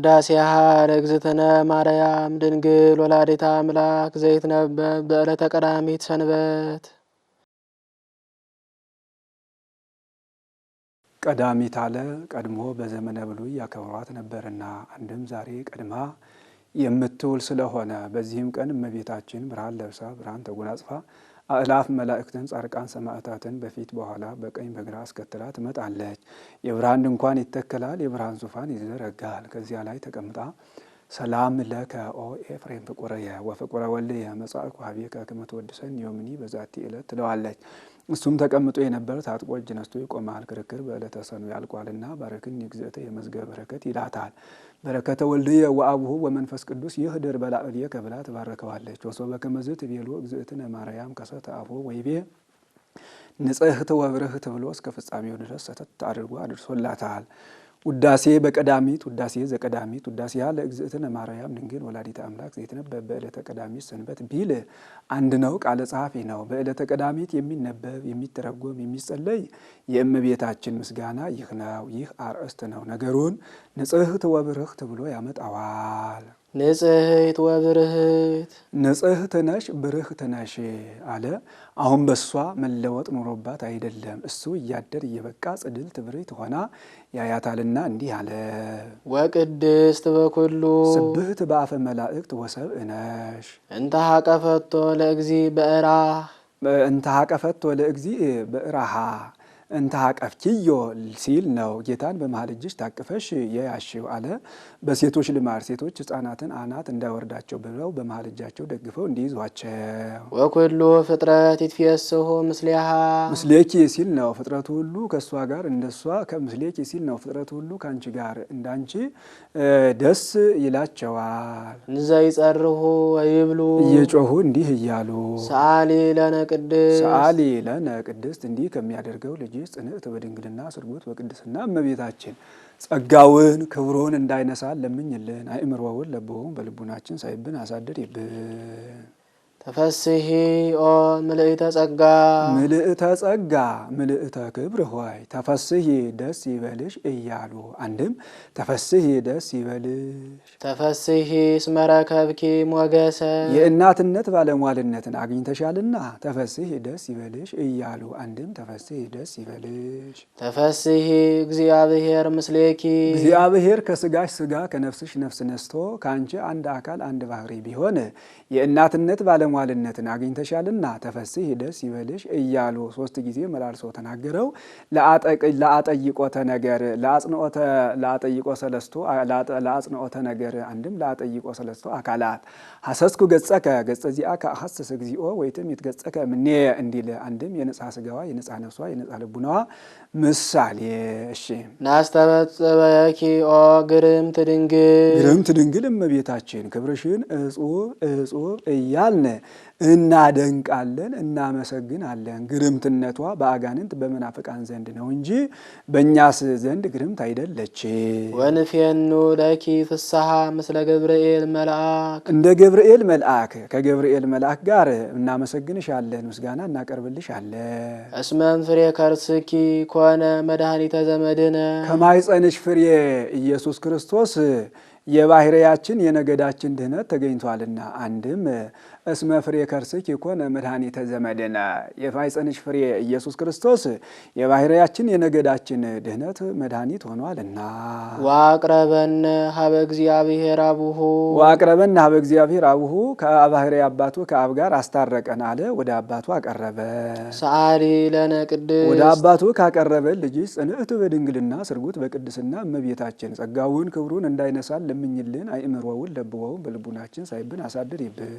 ውዳሴሃ ለእግዝእትነ ማርያም ድንግል ወላዲተ አምላክ ዘይትነበብ በዕለተ ቀዳሚት ሰንበት። ቀዳሚት አለ ቀድሞ በዘመነ ብሉይ ያከብሯት ነበርና አንድም ዛሬ ቀድማ የምትውል ስለሆነ በዚህም ቀን እመቤታችን ብርሃን ለብሳ ብርሃን ተጎናጽፋ አእላፍ መላእክትን ጻድቃን ሰማዕታትን በፊት በኋላ በቀኝ በግራ አስከትላ ትመጣለች። የብርሃን ድንኳን ይተከላል፣ የብርሃን ዙፋን ይዘረጋል። ከዚያ ላይ ተቀምጣ ሰላም ለከ ኦ ኤፍሬም ፍቁርየ ወፍቁረ ወልድየ መጻእኩ ኀቤከ ከመ ትወድሰኒ ዮምኒ በዛቲ ዕለት ትለዋለች። እሱም ተቀምጦ የነበረ ታጥቆ እጅ ነስቶ ይቆማል። ክርክር በዕለተ ሰኑ ያልቋልና ባረክኒ እግዝእተ የመዝገበ በረከት ይላታል። በረከተ ወልድየ ወአቡሁ ወመንፈስ ቅዱስ ይህድር በላዕሌከ ብላ ትባርከዋለች። ወሶበ ከመ ዝትቤሎ እግዝእትነ ማርያም ከሰተ አፎ ወይቤ ንጽሕት ወብርህት ብሎ እስከ ፍጻሜው ድረስ ሰተት አድርጎ አድርሶላታል። ውዳሴ በቀዳሚት ውዳሴ ዘቀዳሚት ውዳሴሃ ለእግዝእትነ ማርያም ድንግል ወላዲተ አምላክ ዘይትነበብ በዕለተ ቀዳሚት ሰንበት ቢል አንድ ነው፣ ቃለ ጸሐፊ ነው። በዕለተ ቀዳሚት የሚነበብ የሚተረጎም የሚጸለይ የእመቤታችን ምስጋና ይህ ነው። ይህ አርእስት ነው። ነገሩን ንጽሕት ወብርህት ብሎ ያመጣዋል። ንጽሕት ወብርህት ንጽሕት ነሽ ብርህት ነሽ አለ። አሁን በሷ መለወጥ ኖሮባት አይደለም። እሱ እያደር እየበቃ ጽድልት ብርህት ሆና ያያታልና እንዲህ አለ። ወቅድስት በኩሉ ስብህት በአፈ መላእክት ወሰብእ ነሽ እንተ ሀቀፈቶ ለእግዚ በእራህ እንተ ሀቀፈቶ ለእግዚ በእራሃ እንተ ሀቀፍኪዮ ሲል ነው። ጌታን በመሃል እጅሽ ታቅፈሽ የያሽው አለ። በሴቶች ልማድ ሴቶች ሕፃናትን አናት እንዳይወርዳቸው ብለው በመሃል እጃቸው ደግፈው እንዲይዟቸው። ወኩሉ ፍጥረት ይትፌስሑ ምስሌሃ ምስሌኪ ሲል ነው። ፍጥረቱ ሁሉ ከእሷ ጋር እንደሷ ከምስሌኪ ሲል ነው። ፍጥረቱ ሁሉ ከአንቺ ጋር እንዳንቺ ደስ ይላቸዋል። እንዘ ይጸርሑ ወይብሉ እየጮሁ እንዲህ እያሉ ሰአሊ ለነ ቅድስት ሰአሊ ለነ ቅድስት እንዲህ ከሚያደርገው ልጅ ጽንዕት በድንግልና ስርጉት በቅድስና እመቤታችን ጸጋውን ክብሩን እንዳይነሳል ለምኝልን። አእምሮውን ለቦውን በልቡናችን ሳይብን አሳድር ይብን። ተፈስሒ ኦ ምልእተ ጸጋ ምልእተ ጸጋ ምልእተ ክብር ሆይ ተፈስሒ ደስ ይበልሽ እያሉ አንድም ተፈስሒ ደስ ይበልሽ። ተፈስሒ እስመ ረከብኪ ሞገሰ የእናትነት ባለሟልነትን አግኝተሻልና ተፈስሒ ደስ ይበልሽ እያሉ አንድም ተፈስሒ ደስ ይበልሽ። ተፈስሒ እግዚአብሔር ምስሌኪ እግዚአብሔር ከስጋሽ ስጋ ከነፍስሽ ነፍስ ነስቶ ከአንቺ አንድ አካል አንድ ባህሪ ቢሆን የእናትነት ባለሟልነትን አግኝተሻልና ተፈስሒ ደስ ይበልሽ እያሉ ሶስት ጊዜ መላልሶ ተናገረው። ለአጠይቆተ ነገር ለአጠይቆ ሰለስቶ ለአጽንኦተ ነገር አንድም ለአጠይቆ ሰለስቶ አካላት ሐሰስኩ ገጸከ ገጸ ዚአከ አሐስስ እግዚኦ ወይትም ይትገጸከ ምኔ እንዲል አንድም የነጻ ስጋዋ የነጻ ነፍሷ የነጻ ልቡናዋ ምሳሌ። እሺ ናስተበጽበኪ ኦ ግርምት ድንግል እመቤታችን ክብርሽን እጹብ እጹብ እያልን እናደንቃለን እናመሰግናለን። ግርምትነቷ በአጋንንት በመናፍቃን ዘንድ ነው እንጂ በእኛስ ዘንድ ግርምት አይደለች። ወንፌኑ ለኪ ፍስሐ ምስለ ገብርኤል መልአክ እንደ ገብርኤል መልአክ ከገብርኤል መልአክ ጋር እናመሰግንሻለን፣ ምስጋና እናቀርብልሻለን። እስመን ፍሬ ከርስኪ ኮነ መድኃኒተ ዘመድነ ከማኅፀንሽ ፍሬ ኢየሱስ ክርስቶስ የባህሪያችን የነገዳችን ድህነት ተገኝቷልና አንድም እስመ ፍሬ ከርስኪ ኮነ መድኃኒተ ዘመድነ የማኅፀንሽ ፍሬ ኢየሱስ ክርስቶስ የባህሪያችን የነገዳችን ድህነት መድኃኒት ሆኗልና። ወአቅረበነ ሀበ እግዚአብሔር አቡሁ ወአቅረበነ ሀበ እግዚአብሔር አቡሁ ከባህሪ አባቱ ከአብ ጋር አስታረቀን አለ። ወደ አባቱ አቀረበ። ሰአሊ ለነ ቅድስት ወደ አባቱ ካቀረበ ልጅ ጽንዕት በድንግልና ስርጉት በቅድስና እመቤታችን ጸጋውን ክብሩን እንዳይነሳል ለምኝልን። አእምሮውን ለብወውን በልቡናችን ሳይብን አሳድር ይብን።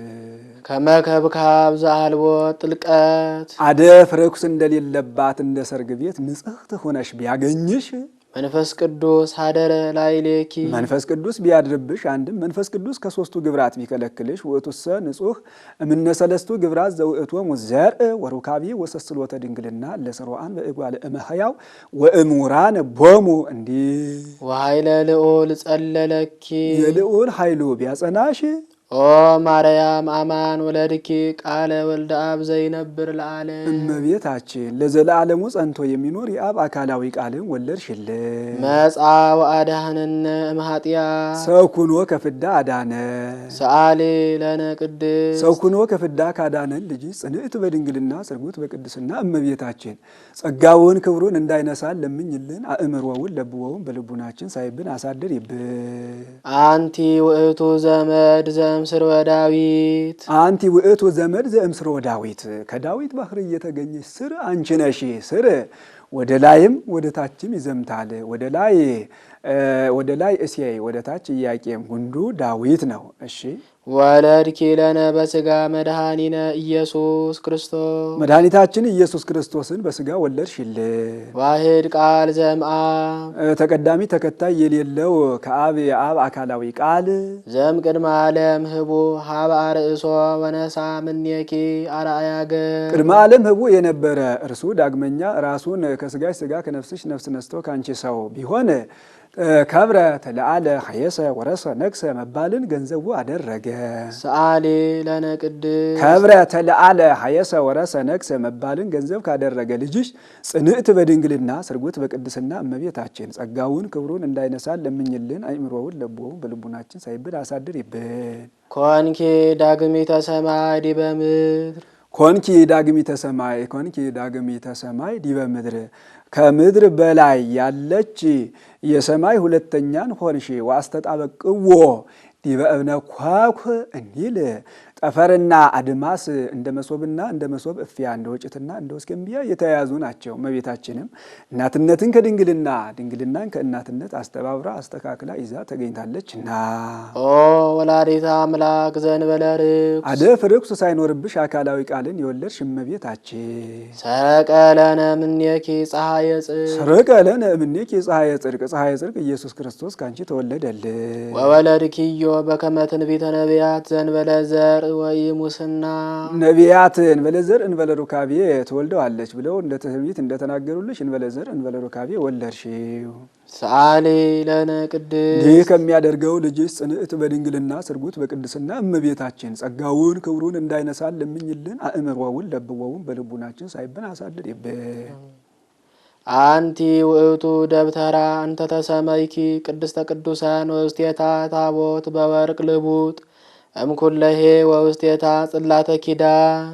ከመከብካብ ዘአልቦ ጥልቀት አደፍ ርኩስ እንደሌለባት እንደ ሰርግ ቤት ንጽሕት ሆነሽ ቢያገኝሽ መንፈስ ቅዱስ ሀደረ ላዕሌኪ መንፈስ ቅዱስ ቢያድርብሽ አንድም መንፈስ ቅዱስ ከሶስቱ ግብራት ቢከለክልሽ ውእቱሰ ንጹሕ እምነ ሰለስቱ ግብራት ዘውእቶሙ ዘርእ ወሩካቢ ወሰስሎተ ድንግልና ለስርዋን በእጓለ እመሕያው ወእሙራን ቦሙ እንዲህ ወኃይለ ልዑል ጸለለኪ የልዑል ኃይሉ ቢያጸናሽ ኦ ማርያም አማን ወለድኪ ቃለ ወልደ አብ ዘይነብር ለዓለም እመቤታችን ለዘላለሙ ጸንቶ የሚኖር የአብ አካላዊ ቃልን ወለድሽልን። መጻ ወአድኀነነ እምኃጢአት ሰው ኩኖ ከፍዳ አዳነ። ሰአሊ ለነ ቅድስት ሰው ኩኖ ከፍዳ ካዳነን ልጅ ጽንዕት በድንግልና ጽርጉት በቅድስና እመቤታችን ጸጋውን ክብሩን እንዳይነሳን ለምኝልን። አእምሮውን ለብወውን በልቡናችን ሳይብን አሳድር ይብን። አንቲ ውእቱ ዘመድ ዘእምስር ወዳዊት አንቲ ውእቱ ዘመድ ዘእምስር ወዳዊት ከዳዊት ባህር እየተገኘች ስር አንቺ ነሽ። ስር ወደ ላይም ወደ ታችም ይዘምታል። ወደ ላይ እሴይ ወደ ታች ኢያቄም ጉንዱ ዳዊት ነው። እሺ ወለድኪ ለነ በስጋ መድኃኒነ ኢየሱስ ክርስቶስ መድኃኒታችን ኢየሱስ ክርስቶስን በስጋ ወለድሽልን። ዋሕድ ቃል ዘእምአብ ተቀዳሚ ተከታይ የሌለው ከአብ የአብ አካላዊ ቃል ዘም ቅድመ ዓለም ህቡ ሀበ አርእሶ ወነሳ ምኔኪ አርአያ ገጽ ቅድመ ዓለም ህቡ የነበረ እርሱ ዳግመኛ ራሱን ከስጋሽ ስጋ ከነፍስሽ ነፍስ ነስቶ ካንቺ ሰው ቢሆን ከብረ ተለዓለ ሐየሰ ወረሰ ነግሰ መባልን ገንዘቡ አደረገ። ሰአሊ ለነ ቅድስት ከብረ ተለዓለ ሐየሰ ወረሰ ነግሰ መባልን ገንዘብ ካደረገ ልጅሽ ጽንዕት በድንግልና ስርጉት በቅድስና እመቤታችን ጸጋውን ክብሩን እንዳይነሳን ለምኝልን። አእምሮውን ለብወውን በልቡናችን ሳይብን አሳድር ይብን። ኮንኪ ዳግሚተ ሰማይ ዲበ ምድር ኮንኪ ዳግሚተ ሰማይ ኮንኪ ዳግሚተ ሰማይ ዲበ ምድር ከምድር በላይ ያለች የሰማይ ሁለተኛን ሆንሽ። ወአስተጣበቅዎ ዲበ እብነ ኳኩ እንዲል ጠፈርና አድማስ እንደ መሶብና እንደ መሶብ እፊያ እንደ ወጭትና እንደ ወስከምቢያ የተያያዙ ናቸው። እመቤታችንም እናትነትን ከድንግልና ድንግልናን ከእናትነት አስተባብራ አስተካክላ ይዛ ተገኝታለችና ኦ ወላዲተ አምላክ ዘእንበለ ርኩስ አደፍ ርኩስ ሳይኖርብሽ አካላዊ ቃልን የወለድሽ እመቤታችን ሰረቀ ለነ እምኔኪ ፀሐየ ጽድቅ ሰረቀ ለነ እምኔኪ ፀሐየ ጽድቅ ፀሐየ ጽድቅ ኢየሱስ ክርስቶስ ካንቺ ተወለደልን። ወወለድኪዮ በከመ ትንቢተ ነቢያት ዘእንበለ ዘር ወይ ሙስና ነቢያት እንበለ ዘር እንበለ ሩካቤ ትወልደዋለች ብለው እንደ ትንቢት እንደተናገሩልሽ እንበለ ዘር እንበለ ሩካቤ ወለድሽው። ሰአሊ ለነ ቅድስት ይህ ከሚያደርገው ልጅሽ ጽንዕት በድንግልና ስርጉት በቅድስና እመቤታችን ጸጋውን ክብሩን እንዳይነሳን ለምኝልን። አእምሮውን ለብወውን በልቡናችን ሳይብን አሳድር ይብን። አንቲ ውእቱ ደብተራ እንተ ተሰመይኪ ቅድስተ ቅዱሳን ወውስቴታ ታቦት በወርቅ ልቡጥ እምኩለሄ ወውስቴታ ጽላተ ኪዳን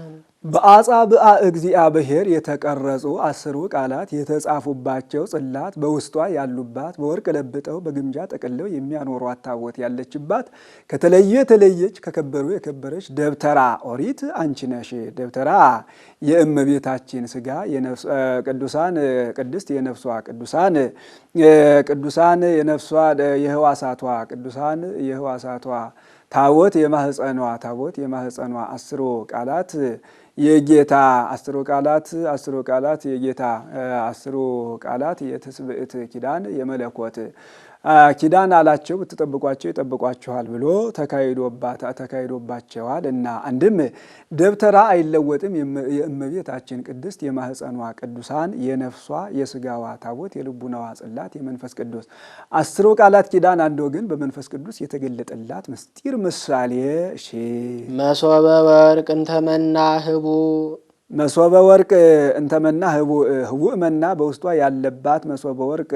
በአጻብአ እግዚአብሔር የተቀረጹ 10 ቃላት የተጻፉባቸው ጽላት በውስጧ ያሉባት በወርቅ ለብጠው በግምጃ ጠቅለው የሚያኖሯት ታቦት ያለችባት የተለየች ከከበሩ የከበረች ደብተራ ኦሪት አንቺ ነሽ። ደብተራ የእመቤታችን ስጋ ቅዱሳን ቅድስት የነፍሷ ቅዱሳን የነፍሷ የህዋሳቷ ቅዱሳን የህዋሳቷ ታቦት የማህፀኗ 10 ቃላት የጌታ 10 ቃላት የጌታ 10 ቃላት የትስብእት ኪዳን የመለኮት ኪዳን አላቸው። ብትጠብቋቸው ይጠብቋችኋል ብሎ ተካሂዶባቸዋል እና አንድም ደብተራ አይለወጥም የእመቤታችን ቅድስት የማህፀኗ ቅዱሳን የነፍሷ የስጋዋ ታቦት የልቡናዋ ጽላት የመንፈስ ቅዱስ 10 ቃላት ኪዳን አንድ ወገን በመንፈስ ቅዱስ የተገለጠላት ምስጢር ምሳሌ እሺ መሶበ ወርቅ እንተመና ህቡ መሶበ ወርቅ እንተመና ህቡእ መና በውስጧ ያለባት መሶበ ወርቅ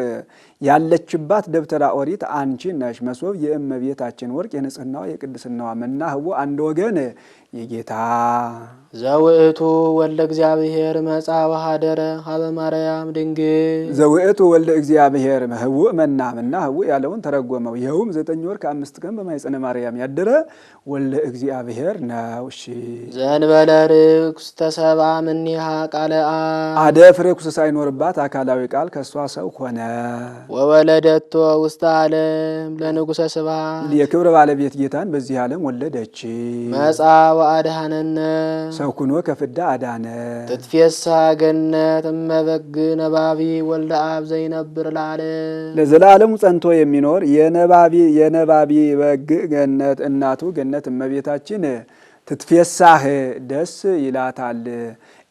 ያለችባት ደብተራ ኦሪት አንቺ ነሽ። መሶብ የእመቤታችን ወርቅ የንጽህናዋ የቅድስናዋ መና ህቡእ አንድ ወገን የጌታ ዘውእቱ ወልደ እግዚአብሔር መጻ ወሃደረ ሀበ ማርያም ድንግል ዘውእቱ ወልደ እግዚአብሔር ህቡእ መና ህቡእ ያለውን ተረጎመው። ይኸውም 9 ወር ከ5 ቀን በማኅፀነ ማርያም ያደረ ወልደ እግዚአብሔር ነው። እሺ ዘእንበለ ርኩስ ተሰብአ እምኔሃ ቃለ አደፍ ርኩስ ሳይኖርባት አካላዊ ቃል ከሷ ሰው ሆነ። ወወለደቶ ውስተ ዓለም ለንጉሠ ስብሐት የክብር ባለቤት ጌታን በዚህ ዓለም ወለደች። መጻ ወአድኀነነ ሰው ኩኖ ከፍዳ አዳነ። ትትፌሳ ገነት እመበግ ነባቢ ወልደ አብ ዘይነብር ለዓለም ለዘላለሙ ጸንቶ የሚኖር የነባቢ በግ ገነት እናቱ ገነት እመቤታችን ትትፌሳህ ደስ ይላታል።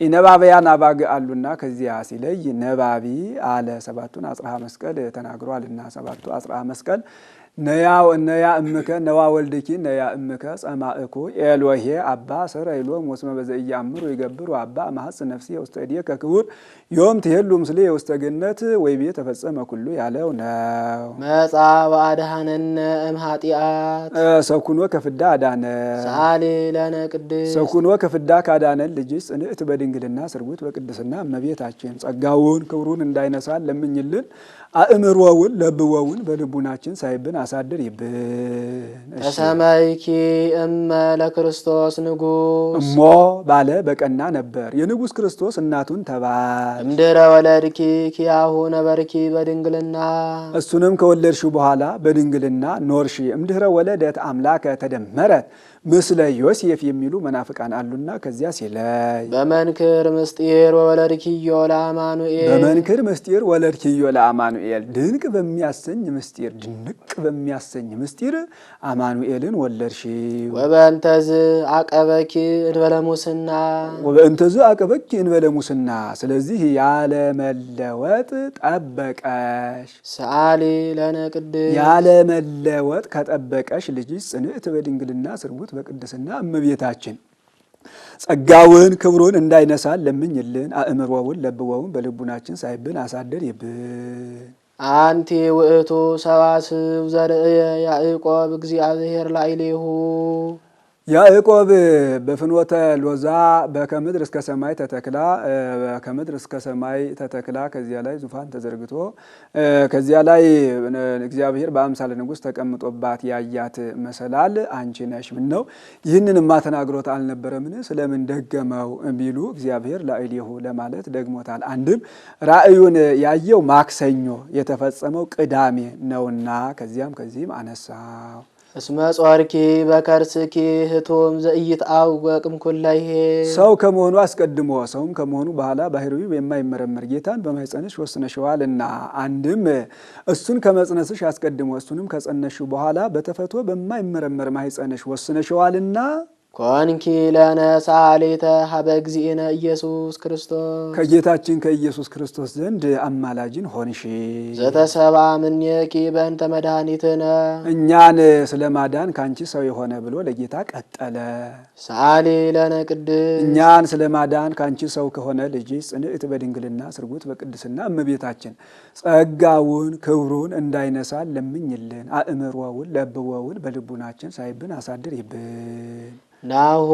ኢነባቢያን አባግ አሉና ከዚያ ሲለይ ነባቢ አለ። 7ቱን አጽርሐ መስቀል ተናግሯልና 7ቱ አጽርሐ መስቀል ነያ እምከ ነዋ ወልድኪ ነያ እምከ ጸማእኩ ኤሎሄ አባ ሰረይሎም ወስመ በዘኢያእምሩ ይገብሩ አባ ማሐጽ ነፍሴ ውስተ እዴከ ክቡር ዮም ትሄሉ ምስሌ ውስተ ገነት ወይቤ ተፈጸመ ኩሉ ያለው ነው። መጻ ወአድኀነነ እምኃጢአት ሰኩኖ ከፍዳ አዳነ ሰአሊ ለነ ቅድስት ሰኩኖ ከፍዳ ካዳነን ልጅ ጽንዕት በድንግልና ስርጉት በቅድስና እመቤታችን ጸጋውን ክብሩን እንዳይነሳን ለምኝልን። አእምሮውን ለብወውን በልቡናችን ሳይብን አሳድር ይብን። ተሰማይኪ እመ ለክርስቶስ ንጉሥ እሞ ባለ በቀና ነበር የንጉሥ ክርስቶስ እናቱን ተባል። እምድኅረ ወለድኪ ኪያሁ ነበርኪ በድንግልና እሱንም ከወለድሽው በኋላ በድንግልና ኖርሺ። እምድኅረ ወለደት አምላከ ተደመረት ምስለ ዮሴፍ የሚሉ መናፍቃን አሉና ከዚያ ሲለይ በመንክር ምስጢር ወወለድኪዮ ለአማኑኤል በመንክር ምስጢር ወለድኪዮ ለአማኑኤል ድንቅ በሚያሰኝ ምስጢር ድንቅ በሚያሰኝ ምስጢር አማኑኤልን ወለድሽው። ወበእንተዝ አቀበኪ እንበለ ሙስና ወበእንተዝ አቀበኪ እንበለ ሙስና ስለዚህ ያለመለወጥ ጠበቀሽ። ሰአሊ ለነ ቅድስት ያለመለወጥ ከጠበቀሽ ልጅሽ ጽንዕት በድንግልና ስርጉት በቅድስና እመቤታችን ጸጋውን ክብሩን እንዳይነሳን ለምኝልን። አእምሮውን ለብወውን በልቡናችን ሳይብን አሳድር ይብን። አንቲ ውእቱ ሰባስብ ዘርእየ ያዕቆብ እግዚአብሔር ላዕሌሁ ያዕቆብ በፍኖተ ሎዛ በከምድር እስከ ሰማይ ተተክላ ከምድር እስከ ሰማይ ተተክላ ከዚያ ላይ ዙፋን ተዘርግቶ ከዚያ ላይ እግዚአብሔር በአምሳለ ንጉሥ ተቀምጦባት ያያት መሰላል አንቺ ነሽ። ምን ነው ይህንንማ ተናግሮት አልነበረምን? ስለምን ደገመው ቢሉ እግዚአብሔር ላዕሌሁ ለማለት ደግሞታል። አንድም ራእዩን ያየው ማክሰኞ የተፈጸመው ቅዳሜ ነውና ከዚያም ከዚህም አነሳው። እስመ ጾርኪ በከርስኪ ህቶም ዘኢይትአወቅም ኩለይሄ ሰው ከመሆኑ አስቀድሞ ሰውም ከመሆኑ በኋላ ባህሪው የማይመረመር ጌታን በማኅፀንሽ ወስነሽዋልና። አንድም እሱን ከመጽነስሽ አስቀድሞ እሱንም ከጸነሽው በኋላ በተፈቶ በማይመረመር ማኅፀንሽ ወስነሽዋልና። ኮንኪ ለነ ሰአሊተ ሀበ እግዚእነ ኢየሱስ ክርስቶስ ከጌታችን ከኢየሱስ ክርስቶስ ዘንድ አማላጅን ሆንሽ። ዘተሰብአ እምኔኪ በእንተ መድኃኒትነ እኛን ስለ ማዳን ካንቺ ሰው የሆነ ብሎ ለጌታ ቀጠለ። ሰአሊ ለነ ቅድስት እኛን ስለ ማዳን ካንቺ ሰው ከሆነ ልጅ ጽንዕት በድንግልና ስርጉት በቅድስና እመቤታችን ጸጋውን ክብሩን እንዳይነሳን ለምኝልን። አእምሮውን ለብወውን በልቡናችን ሳይብን አሳድር ይብን። ናሁ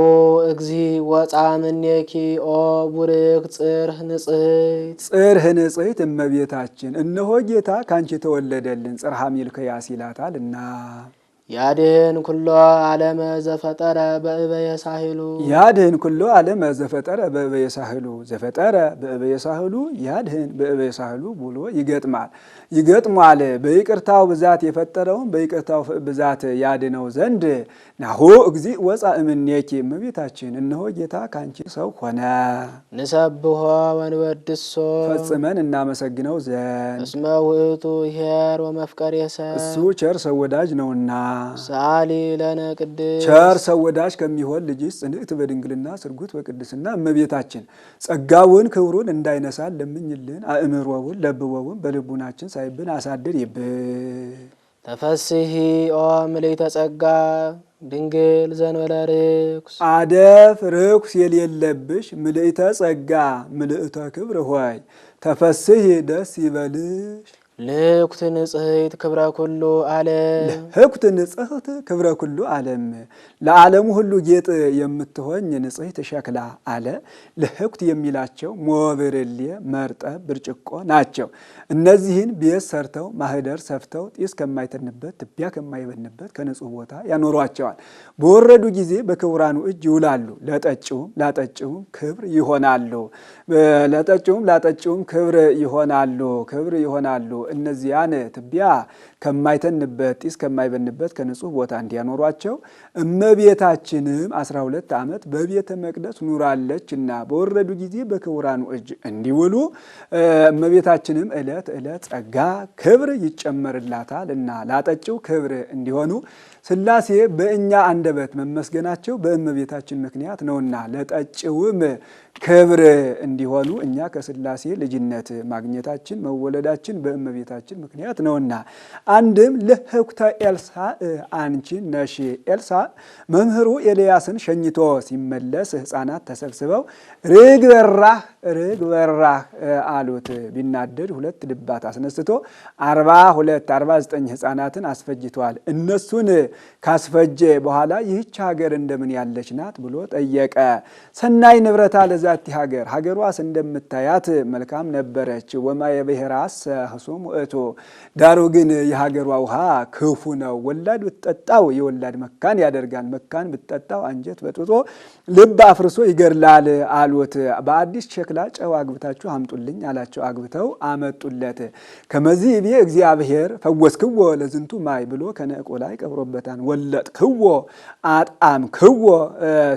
እግዚ ወፃ እምኔኪ ኦ ቡርክ ጽርሕ ንጽሕት ጽርሕ ንጽሕት እመቤታችን እነሆ ጌታ ካንቺ ተወለደልን ጽርሐ ሚልክያስ ይላታልና። ያድህን ኩሎ ዓለመ ዘፈጠረ በእበየ ሳህሉ ያድህን ኩሎ ዓለመ ዘፈጠረ በእበየ ሳህሉ ዘፈጠረ በእበየ ሳህሉ ያድህን በእበየ ሳህሉ ብሎ ይገጥሟል። በይቅርታው ብዛት የፈጠረውን በይቅርታው ብዛት ያድነው ዘንድ ናሁ እግዚእ ወፃ እምኔኪ እመቤታችን እነሆ ጌታ ካንቺ ሰው ሆነ። ንሰብሖ ወንወድሶ ፈጽመን እናመሰግነው ዘንድ እስመ ውእቱ ኄር ወመፍቀሬ ሰብእ እሱ ቸር ሰው ወዳጅ ነውና። ሰአሊ ለነ ቅድስት ቸር ሰው ወዳጅ ከሚሆን ልጅሽ ጽንዕት በድንግልና ስርጉት በቅድስና እመቤታችን ጸጋውን ክብሩን እንዳይነሳን ለምኝልን። አእምሮውን ለብወውን በልቡናችን ሳይብን አሳድር ይብን። ተፈስሒ ኦ ምልዕተ ጸጋ ድንግል ዘእንበለ ርኩስ አደፍ ርኩስ የሌለብሽ ምልዕተ ጸጋ ምልዕተ ክብር ሆይ ተፈስሒ ደስ ይበልሽ። ልህኩት ንጽሕት ክብረ ኩሉ ዓለም ልህኩት ንጽሕት ክብረ ኩሉ ዓለም ለዓለሙ ሁሉ ጌጥ የምትሆኝ ንጽሕት ሸክላ አለ። ልህኩት የሚላቸው ሞብርሌ፣ መርጠብ፣ ብርጭቆ ናቸው። እነዚህን ቤት ሰርተው ማህደር ሰፍተው ጢስ ከማይተንበት ትቢያ ከማይበንበት ከንጹህ ቦታ ያኖሯቸዋል። በወረዱ ጊዜ በክቡራኑ እጅ ይውላሉ። ለጠጪውም ላጠጪውም ክብር ይሆናሉ። ለጠጪውም ላጠጪውም ክብር ይሆናሉ። እነዚያን ትቢያ ከማይተንበት ጢስ ከማይበንበት ከንጹህ ቦታ እንዲያኖሯቸው እመቤታችንም 12 ዓመት በቤተ መቅደስ ኑራለችና በወረዱ ጊዜ በክቡራኑ እጅ እንዲውሉ እመቤታችንም ዕለት ዕለት ጸጋ ክብር ይጨመርላታል እና ላጠጪው ክብር እንዲሆኑ ሥላሴ በእኛ አንደበት መመስገናቸው በእመቤታችን ምክንያት ነውና ለጠጪውም ክብር እንዲሆኑ እኛ ከሥላሴ ልጅነት ማግኘታችን መወለዳችን በእመቤታችን የእመቤታችን ምክንያት ነውና። አንድም ለሕኩተ ኤልሳዕ አንቺ ነሽ። ኤልሳዕ መምህሩ ኤልያስን ሸኝቶ ሲመለስ ሕፃናት ተሰብስበው ርግብ በራህ አሉት። ቢናደድ 2 ድባት አስነስቶ 49 ሕፃናትን አስፈጅቷል። እነሱን ካስፈጀ በኋላ ይህች ሀገር እንደምን ያለች ናት ብሎ ጠየቀ። ሰናይ ንብረታ ለዛቲ ሀገር፣ ሀገሯስ እንደምታያት መልካም ነበረች። ወማየ ብሔራስ ህሱም ውእቱ፣ ዳሩ ግን የሀገሯ ውሃ ክፉ ነው። ወላድ ብትጠጣው የወላድ መካን ያደርጋል፣ መካን ብትጠጣው አንጀት በጥጦ ልብ አፍርሶ ይገድላል አሉት። በአዲስ ሸክላ ጨው አግብታችሁ አምጡልኝ አላቸው። አግብተው አመጡለት። ከመዚህ ቤ እግዚአብሔር ፈወስክዎ ለዝንቱ ማይ ብሎ ከነቆ ላይ ቀብሮበታል። ወለጥክዎ አጣምክዎ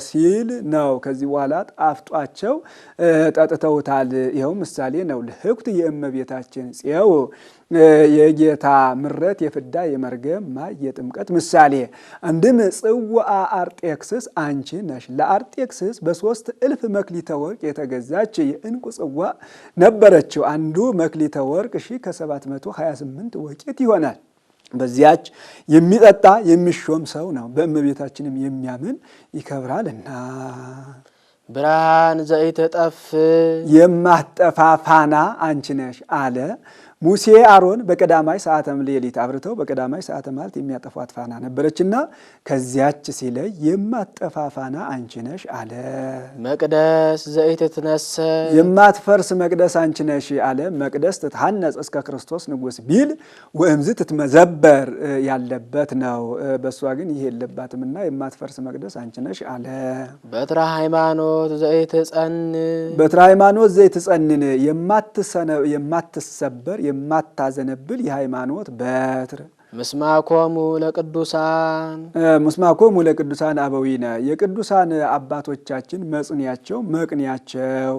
ሲል ነው። ከዚህ በኋላ ጣፍጧቸው ጠጥተውታል። ይኸው ምሳሌ ነው። ለሕኩት የእመቤታችን ጽየው የጌታ ምረት የፍዳ የመርገም ማይ የጥምቀት ምሳሌ። አንድም ጽዋአ አርጤክስስ አንቺ ነሽ። ለአርጤክስስ በ3,000 መክሊተ ወርቅ የተገዛች የእንቁ ጽዋ ነበረችው። አንዱ መክሊተ ወርቅ 1728 ወቄት ይሆናል። በዚያች የሚጠጣ የሚሾም ሰው ነው። በእመቤታችንም የሚያምን ይከብራልና። ብርሃን ዘኢትጠፍ የማትጠፋ ፋና አንቺ ነሽ አለ። ሙሴ አሮን በቀዳማይ ሰዓተ ሌሊት አብርተው በቀዳማይ ሰዓተ መዓልት የሚያጠፏት ፋና ነበረችና ከዚያች ሲለይ የማትጠፋ ፋና አንቺ ነሽ አለ። መቅደስ ዘኢትትነሰ የማትፈርስ መቅደስ አንቺ ነሽ አለ። መቅደስ ትትሐነጽ እስከ ክርስቶስ ንጉሥ ቢል ወእምዝ ትትመዘበር ያለበት ነው። በእሷ ግን ይህ የለባትምና የማትፈርስ መቅደስ አንቺ ነሽ አለ። በትረ ሃይማኖት ዘኢትጸንን በትረ ሃይማኖት ዘይትጸንን የማትሰበር የማታዘነብል የሃይማኖት በትር ምስማኮሙ ለቅዱሳን ምስማኮሙ ለቅዱሳን አበዊነ የቅዱሳን አባቶቻችን መጽንያቸው መቅንያቸው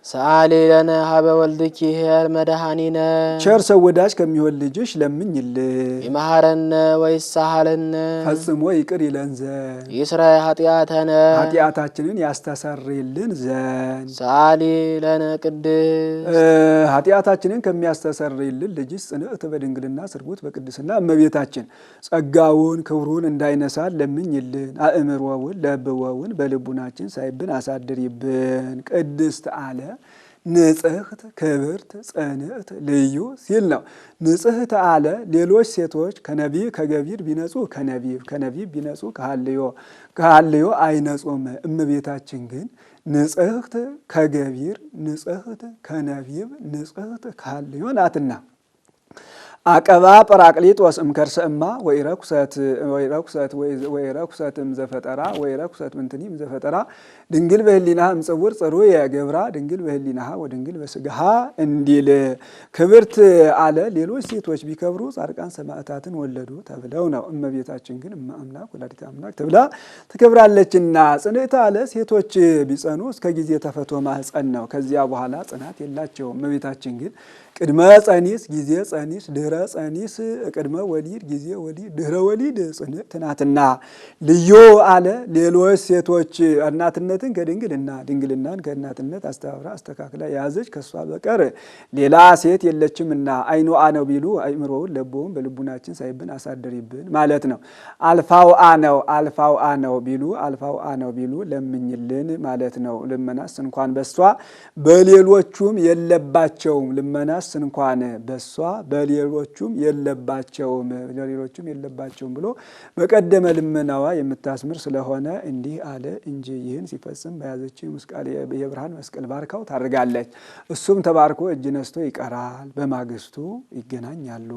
ሰአሊ ለነ ሀበ ወልድኪ ኄር መድኃኒነ ቸር ሰው ወዳጅ ከሚሆን ልጅሽ ለምኝልን። ይመሐረነ ወይሳሃለነ ፈጽሞ ይቅር ይለን ዘንድ ይስረይ ኃጢአተነ ኃጢአታችንን ያስተሰርይልን ዘንድ ሰአሊ ለነ ቅድስት ኃጢአታችንን ከሚያስተሰርይልን ልጅሽ ጽንዕት በድንግልና ስርጉት በቅድስና እመቤታችን ጸጋውን ክብሩን እንዳይነሳን ለምኝልን። አእምሮውን ለብወውን በልቡናችን ሳይብን አሳድሪብን። ቅድስት አለ ንጽሕት ክብርት ጽንዕት ልዩ ሲል ነው። ንጽሕት አለ ሌሎች ሴቶች ከነቢብ ከገቢር ቢነጹ ከነቢብ ቢነጹ ከሐልዮ አይነጹም። እመቤታችን ግን ንጽሕት ከገቢር ንጽሕት ከነቢብ ንጽሕት ከሐልዮ ናትና። አቀባ ጰራቅሊጦስ እምከርሰእማ ወይረኩሰት እምዘፈጠራ ወይረኩሰት ምንትኒ እምዘፈጠራ ድንግል በህሊናሃ እምጽውር ጽሩየ ገብራ ድንግል በህሊናሃ ወድንግል በስጋሃ እንዲል ክብርት አለ ሌሎች ሴቶች ቢከብሩ ጻድቃን ሰማዕታትን ወለዱ ተብለው ነው። እመቤታችን ግን እመ አምላክ ወላዲተ አምላክ ተብላ ትከብራለችና። ጽንዕት አለ ሴቶች ቢጸኑ እስከ ጊዜ ተፈቶ ማህፀን ነው። ከዚያ በኋላ ጽናት የላቸውም። እመቤታችን ግን ቅድመ ጸኒስ ጊዜ ጸኒስ ድህረ ጸኒስ ቅድመ ወሊድ ጊዜ ወሊድ ድህረ ወሊድ ጽንዕት ናትና። ልዩ አለ ሌሎች ሴቶች እናትነትን ከድንግልና ድንግልናን ከእናትነት አስተባብራ አስተካክላ የያዘች ከሷ በቀር ሌላ ሴት የለችምና። አይኑ አነው ቢሉ አይምሮውን ለቦውን በልቡናችን ሳይብን አሳድሪብን ማለት ነው። አልፋው አነው ቢሉ ለምኝልን ማለት ነው። ልመናስ እንኳን በሷ በሌሎቹም የለባቸውም። ልመናስ እንኳን በሷ በሌሎቹም የለባቸውም ብሎ በቀደመ ልመናዋ የምታስምር ስለሆነ እንዲህ አለ እንጂ ይህን ሲፈጽም በያዘችው የብርሃን መስቀል ባርካው ታርጋለች። እሱም ተባርኮ እጅ ነስቶ ይቀራል። በማግስቱ ይገናኛሉ።